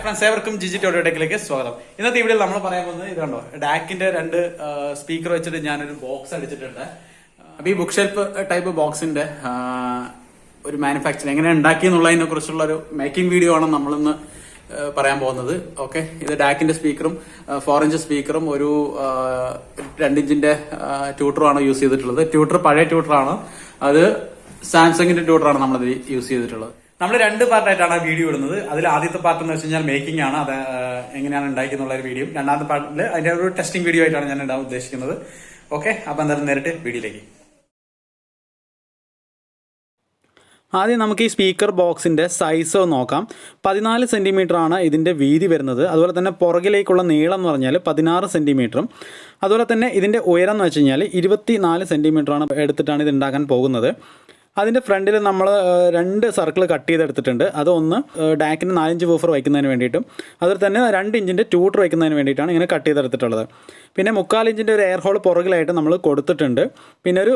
Friends, ഏവർക്കും Jiji audio ടെക്കിലേക്ക് സ്വാഗതം. ഇന്നത്തെ വീഡിയോയിൽ നമ്മൾ പറയാൻ പോകുന്നത് ഇത് കണ്ടോ, ഡാക്കിന്റെ രണ്ട് സ്പീക്കർ വെച്ചിട്ട് ഞാനൊരു ബോക്സ് അടിച്ചിട്ടുണ്ട്. അപ്പൊ ഈ ബുക്ക് ഷെൽഫ് ടൈപ്പ് ബോക്സിന്റെ ഒരു മാനുഫാക്ചറിങ് എങ്ങനെ ഉണ്ടാക്കി എന്നുള്ളതിനെ കുറിച്ചുള്ള ഒരു മേക്കിംഗ് വീഡിയോ ആണ് നമ്മളിന്ന് പറയാൻ പോകുന്നത്. ഓക്കെ, ഇത് ഡാക്കിന്റെ സ്പീക്കറും 4 ഇഞ്ച് സ്പീക്കറും ഒരു 2 ഇഞ്ചിന്റെ ട്യൂട്ടറുമാണ് യൂസ് ചെയ്തിട്ടുള്ളത്. ട്യൂട്ടർ പഴയ ട്യൂട്ടറാണ്, അത് സാംസങ്ങിന്റെ ട്യൂട്ടറാണ് നമ്മളത് യൂസ് ചെയ്തിട്ടുള്ളത്. നമ്മൾ 2 പാർട്ടായിട്ടാണ് ആ വീഡിയോ ഇടുന്നത്. അതിൽ ആദ്യത്തെ പാർട്ട് എന്ന് വെച്ച് കഴിഞ്ഞാൽ മേക്കിംഗ് ആണ്, അത് എങ്ങനെയാണ് ഉണ്ടാക്കിയെന്നുള്ള ഒരു വീഡിയോ. രണ്ടാമത്തെ പാർട്ടിൽ അതിന്റെ ഒരു ടെസ്റ്റിംഗ് വീഡിയോ ആയിട്ടാണ് ഞാൻ ഇടാൻ ഉദ്ദേശിക്കുന്നത്. ഓക്കെ, അപ്പൊ എന്തായാലും നേരിട്ട് വീഡിയോയിലേക്ക്. ആദ്യം നമുക്ക് ഈ സ്പീക്കർ ബോക്സിൻ്റെ സൈസ് നോക്കാം. 14 സെൻറ്റിമീറ്റർ ആണ് ഇതിൻ്റെ വീതി വരുന്നത്. അതുപോലെ തന്നെ പുറകിലേക്കുള്ള നീളം എന്ന് പറഞ്ഞാൽ 16 സെൻറ്റിമീറ്ററും, അതുപോലെ തന്നെ ഇതിൻ്റെ ഉയരം എന്ന് വെച്ച് കഴിഞ്ഞാൽ 24 സെൻറ്റിമീറ്ററാണ് എടുത്തിട്ടാണ് ഇത് ഉണ്ടാക്കാൻ പോകുന്നത്. അതിൻ്റെ ഫ്രണ്ടിൽ നമ്മൾ 2 സർക്കിൾ കട്ട് ചെയ്തെടുത്തിട്ടുണ്ട്. അതൊന്ന് ഡാക്കിന് 4 ഇഞ്ച് വൂഫർ വയ്ക്കുന്നതിന് വേണ്ടിയിട്ടും, അതുപോലെ തന്നെ 2 ഇഞ്ചിൻ്റെ ട്യൂട്ടർ വയ്ക്കുന്നതിന് വേണ്ടിയിട്ടാണ് ഇങ്ങനെ കട്ട് ചെയ്തെടുത്തിട്ടുള്ളത്. പിന്നെ 3/4 ഇഞ്ചിൻ്റെ ഒരു എയർ ഹോൾ പുറകിലായിട്ട് നമ്മൾ കൊടുത്തിട്ടുണ്ട്. പിന്നെ ഒരു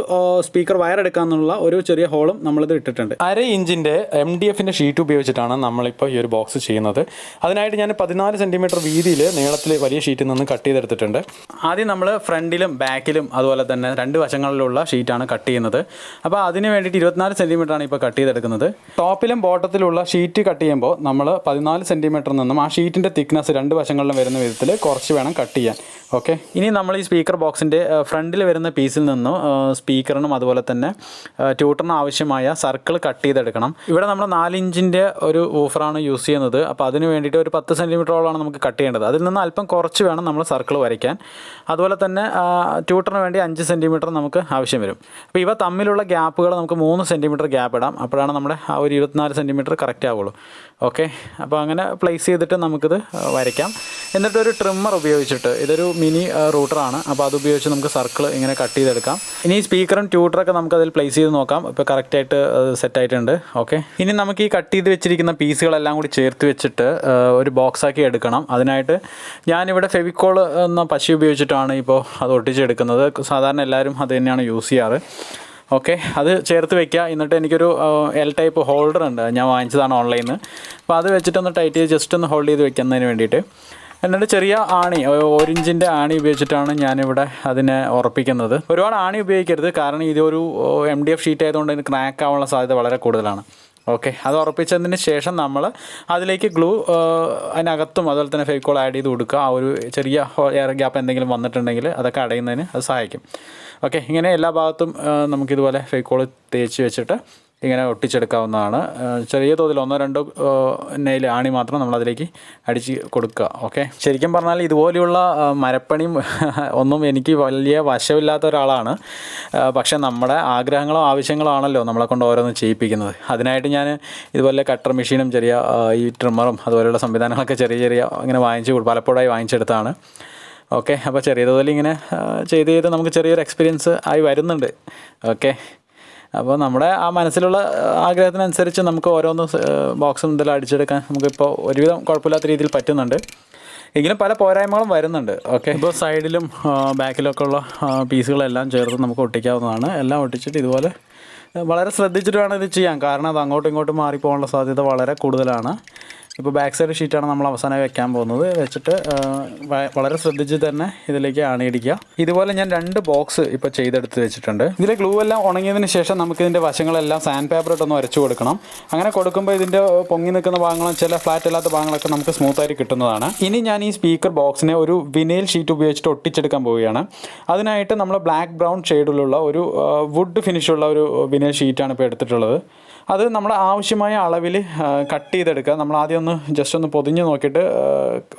സ്പീക്കർ വയർ എടുക്കാമെന്നുള്ള ഒരു ചെറിയ ഹോളും നമ്മളിത് ഇട്ടിട്ടുണ്ട്. 1/2 ഇഞ്ചിൻ്റെ MDFിൻ്റെ ഷീറ്റ് ഉപയോഗിച്ചിട്ടാണ് നമ്മളിപ്പോൾ ഈ ഒരു ബോക്സ് ചെയ്യുന്നത്. അതിനായിട്ട് ഞാൻ 14 സെൻറ്റിമീറ്റർ വീതിയിൽ നീളത്തിൽ വലിയ ഷീറ്റിൽ നിന്ന് കട്ട് ചെയ്തെടുത്തിട്ടുണ്ട്. ആദ്യം നമ്മൾ ഫ്രണ്ടിലും ബാക്കിലും അതുപോലെ തന്നെ 2 വശങ്ങളിലുള്ള ഷീറ്റാണ് കട്ട് ചെയ്യുന്നത്. അപ്പോൾ അതിന് വേണ്ടിയിട്ട് 24 സെൻറ്റിമീറ്ററാണ് ഇപ്പോൾ കട്ട് ചെയ്തെടുക്കുന്നത്. ടോപ്പിലും ബോട്ടത്തിലുള്ള ഷീറ്റ് കട്ട് ചെയ്യുമ്പോൾ നമ്മൾ 14 സെൻറ്റിമീറ്ററിൽ നിന്നും ആ ഷീറ്റിൻ്റെ തിക്നെസ് 2 വശങ്ങളിലും വരുന്ന വിധത്തിൽ കുറച്ച് വേണം കട്ട് ചെയ്യാൻ. ഓക്കെ, ഇനി നമ്മൾ ഈ സ്പീക്കർ ബോക്സിൻ്റെ ഫ്രണ്ടിൽ വരുന്ന പീസിൽ നിന്നും സ്പീക്കറിനും അതുപോലെ തന്നെ ട്യൂട്ടറിനും ആവശ്യമായ സർക്കിൾ കട്ട് ചെയ്തെടുക്കണം. ഇവിടെ നമ്മൾ 4 ഇഞ്ചിൻ്റെ ഒരു വൂഫറാണ് യൂസ് ചെയ്യുന്നത്. അപ്പോൾ അതിന് വേണ്ടിയിട്ട് ഒരു 10 സെൻറ്റിമീറ്ററോളമാണ് നമുക്ക് കട്ട് ചെയ്യേണ്ടത്. അതിൽ നിന്ന് അല്പം കുറച്ച് വേണം നമ്മൾ സർക്കിൾ വരയ്ക്കാൻ. അതുപോലെ തന്നെ ട്യൂട്ടറിന് വേണ്ടി 5 സെൻറ്റിമീറ്റർ നമുക്ക് ആവശ്യം വരും. അപ്പോൾ ഇവ തമ്മിലുള്ള ഗ്യാപ്പുകൾ നമുക്ക് 3 സെൻറ്റിമീറ്റർ ഗ്യാപ്പ് ഇടാം. അപ്പോഴാണ് നമ്മുടെ ആ ഒരു 24 സെൻറ്റിമീറ്റർ കറക്റ്റ് ആവുള്ളൂ. ഓക്കെ, അപ്പോൾ അങ്ങനെ പ്ലേസ് ചെയ്തിട്ട് നമുക്കിത് വരയ്ക്കാം. എന്നിട്ടൊരു ട്രിമ്മർ ഉപയോഗിച്ചിട്ട്, ഇതൊരു മിനി റൂട്ടറാണ്, അപ്പോൾ അത് ഉപയോഗിച്ച് നമുക്ക് സർക്കിൾ ഇങ്ങനെ കട്ട് ചെയ്തെടുക്കാം. ഇനി സ്പീക്കറും ട്യൂട്ടറൊക്കെ നമുക്കതിൽ പ്ലേസ് ചെയ്ത് നോക്കാം. ഇപ്പോൾ കറക്റ്റായിട്ട് സെറ്റായിട്ടുണ്ട്. ഓക്കെ, ഇനി നമുക്ക് ഈ കട്ട് ചെയ്ത് വെച്ചിരിക്കുന്ന പീസുകളെല്ലാം കൂടി ചേർത്ത് വെച്ചിട്ട് ഒരു ബോക്സാക്കി എടുക്കണം. അതിനായിട്ട് ഞാനിവിടെ ഫെവിക്കോൾ എന്ന പശ ഉപയോഗിച്ചിട്ടാണ് ഇപ്പോൾ അത് ഒട്ടിച്ചെടുക്കുന്നത്. സാധാരണ എല്ലാവരും അത് തന്നെയാണ് യൂസ് ചെയ്യാറ്. ഓക്കെ, അത് ചേർത്ത് വെക്കുക. എന്നിട്ട് എനിക്കൊരു L ടൈപ്പ് ഹോൾഡർ ഉണ്ട്, ഞാൻ വാങ്ങിച്ചതാണ് ഓൺലൈനിൽ നിന്ന്. അപ്പോൾ അത് വെച്ചിട്ടൊന്ന് ടൈറ്റ് ചെയ്ത് ജസ്റ്റ് ഒന്ന് ഹോൾഡ് ചെയ്ത് വെക്കുന്നതിന് വേണ്ടിയിട്ട്. എന്നിട്ട് ചെറിയ ആണി, 1 ഇഞ്ചിൻ്റെ ആണി ഉപയോഗിച്ചിട്ടാണ് ഞാനിവിടെ അതിനെ ഉറപ്പിക്കുന്നത്. ഒരുപാട് ആണി ഉപയോഗിക്കരുത്, കാരണം ഇതൊരു MDF ഷീറ്റ് ആയതുകൊണ്ട് ഇതിന് ക്രാക്ക് ആവാനുള്ള സാധ്യത വളരെ കൂടുതലാണ്. ഓക്കെ, അത് ഉറപ്പിച്ചതിന് ശേഷം നമ്മൾ അതിലേക്ക് ഗ്ലൂ അതിനകത്തും അതുപോലെ തന്നെ ഫെവിക്കോൾ ആഡ് ചെയ്ത് കൊടുക്കുക. ആ ഒരു ചെറിയ എയർ ഗ്യാപ്പ് എന്തെങ്കിലും വന്നിട്ടുണ്ടെങ്കിൽ അതൊക്കെ അടയുന്നതിന് അത് സഹായിക്കും. ഓക്കെ, ഇങ്ങനെ എല്ലാ ഭാഗത്തും നമുക്കിതുപോലെ ഫെവിക്കോൾ തേച്ച് വെച്ചിട്ട് ഇങ്ങനെ ഒട്ടിച്ചെടുക്കാവുന്നതാണ്. ചെറിയ തോതിൽ 1-2 നെയിൽ ആണി മാത്രം നമ്മളതിലേക്ക് അടിച്ച് കൊടുക്കുക. ഓക്കെ, ശരിക്കും പറഞ്ഞാൽ ഇതുപോലെയുള്ള മരപ്പണിയും ഒന്നും എനിക്ക് വലിയ വശമില്ലാത്ത ഒരാളാണ്. പക്ഷേ നമ്മുടെ ആഗ്രഹങ്ങളോ ആവശ്യങ്ങളോ ആണല്ലോ നമ്മളെ കൊണ്ട് ഓരോന്ന് ചെയ്യിപ്പിക്കുന്നത്. അതിനായിട്ട് ഞാൻ ഇതുപോലെ കട്ടർ മെഷീനും ചെറിയ ഈ ട്രിമ്മറും അതുപോലെയുള്ള സംവിധാനങ്ങളൊക്കെ ചെറിയ ഇങ്ങനെ പലപ്പോഴായി വാങ്ങിച്ചെടുത്താണ്. ഓക്കെ, അപ്പോൾ ചെറിയ തോതിൽ ഇങ്ങനെ ചെയ്ത് നമുക്ക് ചെറിയൊരു എക്സ്പീരിയൻസ് ആയി വരുന്നുണ്ട്. ഓക്കെ, അപ്പോൾ നമ്മുടെ ആ മനസ്സിലുള്ള ആഗ്രഹത്തിനനുസരിച്ച് നമുക്ക് ഓരോന്ന് ബോക്സ് മുതൽ അടിച്ചെടുക്കാൻ നമുക്കിപ്പോൾ ഒരുവിധം കുഴപ്പമില്ലാത്ത രീതിയിൽ പറ്റുന്നുണ്ട്. എങ്കിലും പല പോരായ്മകളും വരുന്നുണ്ട്. ഓക്കെ, ഇപ്പോൾ സൈഡിലും ബാക്കിലൊക്കെ ഉള്ള പീസുകളെല്ലാം ചേർത്ത് നമുക്ക് ഒട്ടിക്കാവുന്നതാണ്. എല്ലാം ഒട്ടിച്ചിട്ട് ഇതുപോലെ വളരെ ശ്രദ്ധിച്ചിട്ട് വേണം ഇത് ചെയ്യാൻ, കാരണം അത് അങ്ങോട്ടും ഇങ്ങോട്ടും മാറിപ്പോകാനുള്ള സാധ്യത വളരെ കൂടുതലാണ്. ഇപ്പോൾ ബാക്ക് സൈഡ് ഷീറ്റാണ് നമ്മൾ അവസാനമായി വെക്കാൻ പോകുന്നത്. വെച്ചിട്ട് വളരെ ശ്രദ്ധിച്ച് തന്നെ ഇതിലേക്ക് അണിയിടിക്കുക. ഇതുപോലെ ഞാൻ 2 ബോക്സ് ഇപ്പോൾ ചെയ്തെടുത്ത് വെച്ചിട്ടുണ്ട്. ഇതിലെ ഗ്ലൂ എല്ലാം ഉണങ്ങിയതിന് ശേഷം നമുക്കിതിൻ്റെ വശങ്ങളെല്ലാം സാൻഡ് പേപ്പർ ഇട്ടൊന്ന് വരച്ച് കൊടുക്കണം. അങ്ങനെ കൊടുക്കുമ്പോൾ ഇതിൻ്റെ പൊങ്ങി നിൽക്കുന്ന ഭാഗങ്ങളും ചില ഫ്ലാറ്റ് അല്ലാത്ത ഭാഗങ്ങളൊക്കെ നമുക്ക് സ്മൂത്തായിട്ട് കിട്ടുന്നതാണ്. ഇനി ഞാൻ ഈ സ്പീക്കർ ബോക്സിനെ ഒരു വിനൈൽ ഷീറ്റ് ഉപയോഗിച്ചിട്ട് ഒട്ടിച്ചെടുക്കാൻ പോവുകയാണ്. അതിനായിട്ട് നമ്മൾ ബ്ലാക്ക് ബ്രൗൺ ഷെയ്ഡിലുള്ള ഒരു വുഡ് ഫിനിഷുള്ള ഒരു വിനൈൽ ഷീറ്റാണ് ഇപ്പോൾ എടുത്തിട്ടുള്ളത്. അത് നമ്മൾ ആവശ്യമായ അളവിൽ കട്ട് ചെയ്തെടുക്കുക. നമ്മൾ ആദ്യം ഒന്ന് ജസ്റ്റ് ഒന്ന് പൊതിഞ്ഞ് നോക്കിയിട്ട്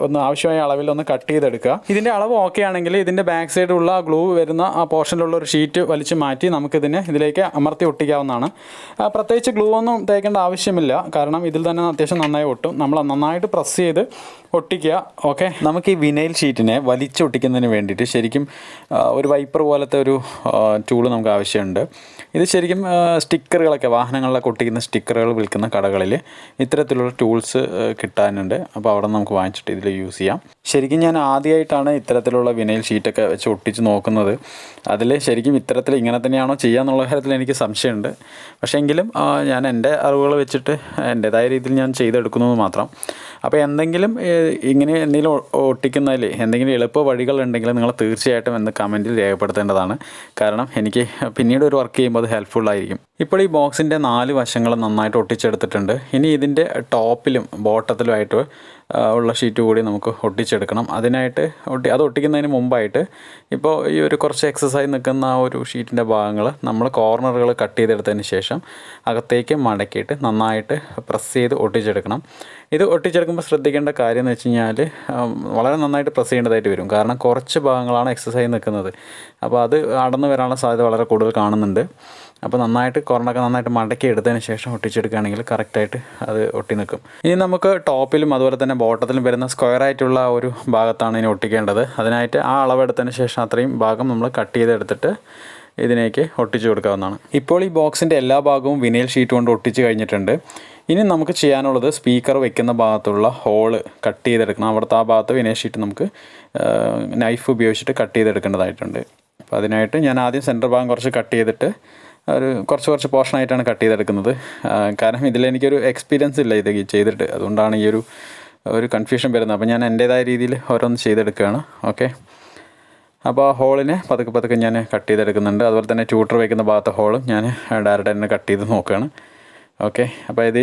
ഒന്ന് ആവശ്യമായ അളവിൽ ഒന്ന് കട്ട് ചെയ്തെടുക്കുക. ഇതിൻ്റെ അളവ് ഓക്കെ ആണെങ്കിൽ ഇതിൻ്റെ ബാക്ക് സൈഡിലുള്ള ഗ്ലൂ വരുന്ന ആ പോർഷനിലുള്ള ഒരു ഷീറ്റ് വലിച്ച് മാറ്റി ഇതിലേക്ക് അമർത്തി ഒട്ടിക്കാവുന്നതാണ്. പ്രത്യേകിച്ച് ഗ്ലൂ ഒന്നും തേക്കേണ്ട ആവശ്യമില്ല, കാരണം ഇതിൽ തന്നെ അത്യാവശ്യം നന്നായി ഒട്ടും. നമ്മൾ നന്നായിട്ട് പ്രസ് ചെയ്ത് ഒട്ടിക്കുക. ഓക്കെ, നമുക്ക് ഈ വിനൈൽ ഷീറ്റിനെ വലിച്ചൊട്ടിക്കുന്നതിന് വേണ്ടിയിട്ട് ശരിക്കും ഒരു വൈപ്പർ പോലത്തെ ഒരു ടൂള് നമുക്ക് ആവശ്യമുണ്ട്. ഇത് ശരിക്കും സ്റ്റിക്കറുകളൊക്കെ വാഹനങ്ങളിലൊക്കെ ഒട്ടിക്കുന്ന സ്റ്റിക്കറുകൾ വിൽക്കുന്ന കടകളിൽ ഇത്തരത്തിലുള്ള ടൂൾസ് കിട്ടാനുണ്ട്. അപ്പോൾ അവിടെ നമുക്ക് വാങ്ങിച്ചിട്ട് ഇതിൽ യൂസ് ചെയ്യാം. ശരിക്കും ഞാൻ ആദ്യമായിട്ടാണ് ഇത്തരത്തിലുള്ള വിനൈൽ ഷീറ്റൊക്കെ വെച്ച് ഒട്ടിച്ച് നോക്കുന്നത്. അതിൽ ശരിക്കും ഇത്തരത്തിൽ ഇങ്ങനെ തന്നെയാണോ ചെയ്യാന്നുള്ള കാര്യത്തിൽ എനിക്ക് സംശയമുണ്ട്. പക്ഷേ എങ്കിലും ഞാൻ എൻ്റെ അറിവുകൾ വെച്ചിട്ട് എൻ്റേതായ രീതിയിൽ ഞാൻ ചെയ്തെടുക്കുന്നത് മാത്രം. അപ്പോൾ എന്തെങ്കിലും ഇങ്ങനെ എന്തെങ്കിലും ഒട്ടിക്കുന്നതിൽ എന്തെങ്കിലും എളുപ്പ വഴികളുണ്ടെങ്കിൽ നിങ്ങൾ തീർച്ചയായിട്ടും എന്ന് കമൻറ്റിൽ രേഖപ്പെടുത്തേണ്ടതാണ്. കാരണം എനിക്ക് പിന്നീട് ഒരു വർക്ക് ചെയ്യുമ്പോൾ അത് ഹെൽപ്ഫുള്ളായിരിക്കും. ഇപ്പോൾ ഈ ബോക്സിൻ്റെ 4 വശങ്ങളും നന്നായിട്ട് ഒട്ടിച്ചെടുത്തിട്ടുണ്ട്. ഇനി ഇതിൻ്റെ ടോപ്പിലും ബോട്ടത്തിലുമായിട്ട് ഉള്ള ഷീറ്റ് കൂടി നമുക്ക് ഒട്ടിച്ചെടുക്കണം. അതിനായിട്ട് അത് ഒട്ടിക്കുന്നതിന് മുമ്പായിട്ട് ഇപ്പോൾ ഈ ഒരു കുറച്ച് എക്സസൈസ് നിൽക്കുന്ന ആ ഒരു ഷീറ്റിൻ്റെ ഭാഗങ്ങൾ നമ്മൾ കോർണറുകൾ കട്ട് ചെയ്തെടുത്തതിന് ശേഷം അകത്തേക്ക് മടക്കിയിട്ട് നന്നായിട്ട് പ്രസ് ചെയ്ത് ഒട്ടിച്ചെടുക്കണം. ഇത് ഒട്ടിച്ചെടുക്കുമ്പോൾ ശ്രദ്ധിക്കേണ്ട കാര്യം എന്ന് വെച്ച് കഴിഞ്ഞാൽ വളരെ നന്നായിട്ട് പ്രസ് ചെയ്യേണ്ടതായിട്ട് വരും. കാരണം കുറച്ച് ഭാഗങ്ങളാണ് എക്സസൈസ് നിൽക്കുന്നത്. അപ്പോൾ അത് അടന്നു വരാനുള്ള സാധ്യത വളരെ കൂടുതൽ കാണുന്നുണ്ട്. അപ്പോൾ നന്നായിട്ട് കോർണറൊക്കെ നന്നായിട്ട് മടക്കി എടുത്തതിന് ശേഷം ഒട്ടിച്ചെടുക്കുകയാണെങ്കിൽ കറക്റ്റായിട്ട് അത് ഒട്ടി നിൽക്കും. ഇനി നമുക്ക് ടോപ്പിലും അതുപോലെ തന്നെ ബോട്ടത്തിലും വരുന്ന സ്ക്വയറായിട്ടുള്ള ഒരു ഭാഗത്താണ് ഇനി ഒട്ടിക്കേണ്ടത്. അതിനായിട്ട് ആ അളവെടുത്തതിന് ശേഷം അത്രയും ഭാഗം നമ്മൾ കട്ട് ചെയ്തെടുത്തിട്ട് ഇതിനേക്ക് ഒട്ടിച്ചു കൊടുക്കാവുന്നതാണ്. ഇപ്പോൾ ഈ ബോക്സിൻ്റെ എല്ലാ ഭാഗവും വിനൈൽ ഷീറ്റ് കൊണ്ട് ഒട്ടിച്ച് കഴിഞ്ഞിട്ടുണ്ട്. ഇനി നമുക്ക് ചെയ്യാനുള്ളത് സ്പീക്കർ വെക്കുന്ന ഭാഗത്തുള്ള ഹോള് കട്ട് ചെയ്തെടുക്കണം. അവിടുത്തെ ആ ഭാഗത്ത് വിനൈൽ ഷീറ്റ് നമുക്ക് നൈഫ് ഉപയോഗിച്ചിട്ട് കട്ട് ചെയ്തെടുക്കേണ്ടതായിട്ടുണ്ട്. അപ്പോൾ അതിനായിട്ട് ഞാൻ ആദ്യം സെൻറ്റർ ഭാഗം കുറച്ച് കട്ട് ചെയ്തിട്ട് ഒരു കുറച്ച് പോർഷനായിട്ടാണ് കട്ട് ചെയ്തെടുക്കുന്നത്. കാരണം ഇതിലെനിക്കൊരു എക്സ്പീരിയൻസ് ഇല്ല ഇത് ചെയ്തിട്ട്, അതുകൊണ്ടാണ് ഈ ഒരു കൺഫ്യൂഷൻ വരുന്നത്. അപ്പോൾ ഞാൻ എൻ്റേതായ രീതിയിൽ ഓരോന്ന് ചെയ്തെടുക്കുകയാണ്. ഓക്കെ, അപ്പോൾ ആ ഹോളിനെ പതുക്കെ ഞാൻ കട്ട് ചെയ്തെടുക്കുന്നുണ്ട്. അതുപോലെ തന്നെ ട്യൂട്ടർ വയ്ക്കുന്ന ഭാഗത്തെ ഹോളും ഞാൻ ഡയറക്റ്റ് തന്നെ കട്ട് ചെയ്ത് നോക്കുകയാണ്. ഓക്കെ, അപ്പോൾ ഇത്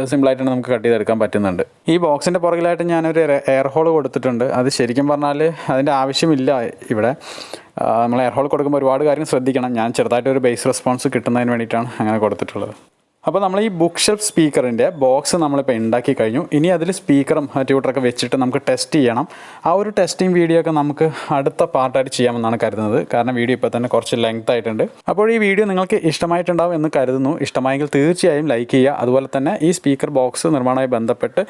സിമ്പിളായിട്ട് തന്നെ നമുക്ക് കട്ട് ചെയ്തെടുക്കാൻ പറ്റുന്നുണ്ട്. ഈ ബോക്സിൻ്റെ പുറകിലായിട്ട് ഞാനൊരു എയർ ഹോൾ കൊടുത്തിട്ടുണ്ട്. അത് ശരിക്കും പറഞ്ഞാൽ അതിൻ്റെ ആവശ്യമില്ല. ഇവിടെ നമ്മൾ എയർ ഹോൾ കൊടുക്കുമ്പോൾ ഒരുപാട് കാര്യം ശ്രദ്ധിക്കണം. ഞാൻ ചെറുതായിട്ടൊരു ബേസ് റെസ്പോൺസ് കിട്ടുന്നതിന് വേണ്ടിയിട്ടാണ് അങ്ങനെ കൊടുത്തിട്ടുള്ളത്. അപ്പോൾ നമ്മൾ ഈ ബുക്ക് ഷെൽഫ് സ്പീക്കറിൻ്റെ ബോക്സ് നമ്മളിപ്പോൾ ഉണ്ടാക്കി കഴിഞ്ഞു. ഇനി അതിൽ സ്പീക്കറും ട്യൂട്ടറൊക്കെ വെച്ചിട്ട് നമുക്ക് ടെസ്റ്റ് ചെയ്യണം. ആ ഒരു ടെസ്റ്റിംഗ് വീഡിയോ ഒക്കെ നമുക്ക് അടുത്ത പാർട്ടായിട്ട് ചെയ്യാമെന്നാണ് കരുതുന്നത്. കാരണം വീഡിയോ ഇപ്പോൾ തന്നെ കുറച്ച് ലെങ്ത് ആയിട്ടുണ്ട്. അപ്പോൾ ഈ വീഡിയോ നിങ്ങൾക്ക് ഇഷ്ടമായിട്ടുണ്ടാവും എന്ന് കരുതുന്നു. ഇഷ്ടമായെങ്കിൽ തീർച്ചയായും ലൈക്ക് ചെയ്യുക. അതുപോലെ തന്നെ ഈ സ്പീക്കർ ബോക്സ് നിർമ്മാണവുമായി ബന്ധപ്പെട്ട്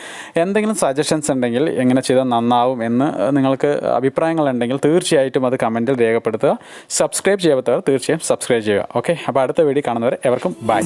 എന്തെങ്കിലും സജഷൻസ് ഉണ്ടെങ്കിൽ എങ്ങനെ ചെയ്താൽ നന്നാവും എന്ന് നിങ്ങൾക്ക് അഭിപ്രായങ്ങളുണ്ടെങ്കിൽ തീർച്ചയായിട്ടും അത് കമൻറ്റിൽ രേഖപ്പെടുത്തുക. സബ്സ്ക്രൈബ് ചെയ്യാത്തവർ തീർച്ചയായും സബ്സ്ക്രൈബ് ചെയ്യുക. ഓക്കെ, അപ്പോൾ അടുത്ത വീഡിയോ കാണുന്നവരെ എവർക്കും ബൈ.